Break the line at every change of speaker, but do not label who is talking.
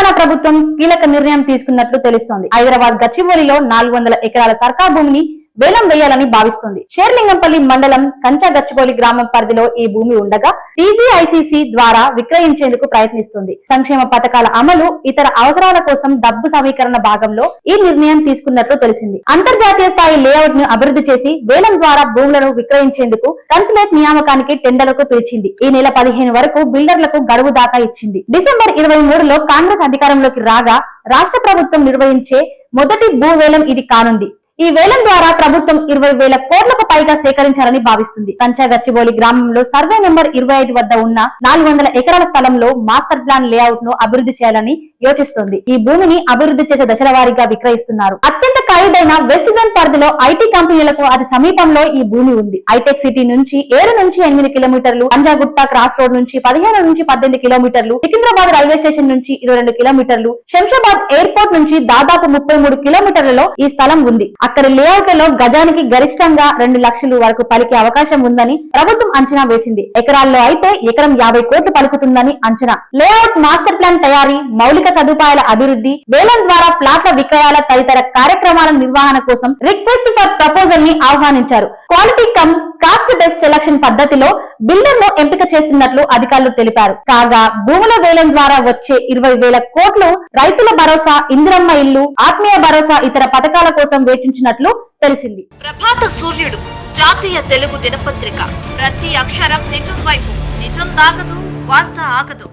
తెలంగాణ ప్రభుత్వం కీలక నిర్ణయం తీసుకున్నట్లు తెలుస్తోంది. హైదరాబాద్ గచ్చిబౌలిలో 400 ఎకరాల సర్కార్ భూమిని వేలం వేయాలని భావిస్తుంది. షేర్లింగంపల్లి మండలం కంచగచ్చిబౌలి గ్రామం పరిధిలో ఈ భూమి ఉండగా టీజీఐసీసీ ద్వారా విక్రయించేందుకు ప్రయత్నిస్తుంది. సంక్షేమ పథకాల అమలు, ఇతర అవసరాల కోసం డబ్బు సమీకరణ భాగంలో ఈ నిర్ణయం తీసుకున్నట్లు తెలిసింది. అంతర్జాతీయ స్థాయి లేఅవుట్ ను అభివృద్ధి చేసి వేలం ద్వారా భూములను విక్రయించేందుకు కన్సులేట్ నియామకానికి టెండర్లకు పిలిచింది. ఈ నెల 15 వరకు బిల్డర్లకు గడువు దాకా ఇచ్చింది. డిసెంబర్ 23లో కాంగ్రెస్ అధికారంలోకి రాగా రాష్ట్ర ప్రభుత్వం నిర్వహించే మొదటి భూ వేలం ఇది కానుంది. ఈ వేలం ద్వారా ప్రభుత్వం 20,000 కోట్లకు పైగా సేకరించాలని భావిస్తుంది. కంచగచ్చిబౌలి గ్రామంలో సర్వే నెంబర్ 25 వద్ద ఉన్న 400 ఎకరాల స్థలంలో మాస్టర్ ప్లాన్ లేఅవుట్ ను అభివృద్ధి చేయాలని యోచిస్తోంది. ఈ భూమిని అభివృద్ధి చేసే దశల వారీగా విక్రయిస్తున్నారు. అత్యంత ఖరీదైన వెస్ట్ జోన్ పరిధిలో ఐటీ కంపెనీలకు అతి సమీపంలో ఈ భూమి ఉంది. హైటెక్ సిటీ నుంచి 7 నుంచి 8 కిలోమీటర్లు, పంజాగుట్ట క్రాస్ రోడ్ నుంచి 15 నుంచి 18 కిలోమీటర్లు, సికింద్రాబాద్ రైల్వే స్టేషన్ నుంచి 22 కిలోమీటర్లు, శంషాబాద్ ఎయిర్పోర్ట్ నుంచి దాదాపు 33 కిలోమీటర్లలో ఈ స్థలం ఉంది. అక్కడి లేఅవుట్లలో గజానికి గరిష్టంగా 2 లక్షల వరకు పలికే అవకాశం ఉందని ప్రభుత్వం అంచనా వేసింది. ఎకరాల్లో అయితే ఎకరం 50 కోట్లు పలుకుతుందని అంచనా. లేఅవుట్, మాస్టర్ ప్లాన్ తయారీ, మౌలిక సదుపాయాల అభివృద్ధి, వేలం ద్వారా ప్లాట్ల విక్రయాల తదితర కార్యక్రమాల నిర్వహణ కోసం రిక్వెస్ట్ ఫర్ ప్రపోజల్ ని ఆహ్వానించారు. Quality come cost based selection పద్ధతిలో బిల్డర్ ను ఎంపిక చేస్తున్నట్లు అధికారులు తెలిపారు. కాగా భూముల వేలం ద్వారా వచ్చే 20,000 కోట్లు రైతుల భరోసా, ఇందిరమ్మ ఇల్లు, ఆత్మీయ భరోసా, ఇతర పథకాల కోసం వేచించినట్లు తెలిసింది.
ప్రభాత సూర్యుడు జాతీయ తెలుగు దినపత్రిక. ప్రతి అక్షరం నిజం వైపు. నిజం దాగదు, వార్త ఆగదు.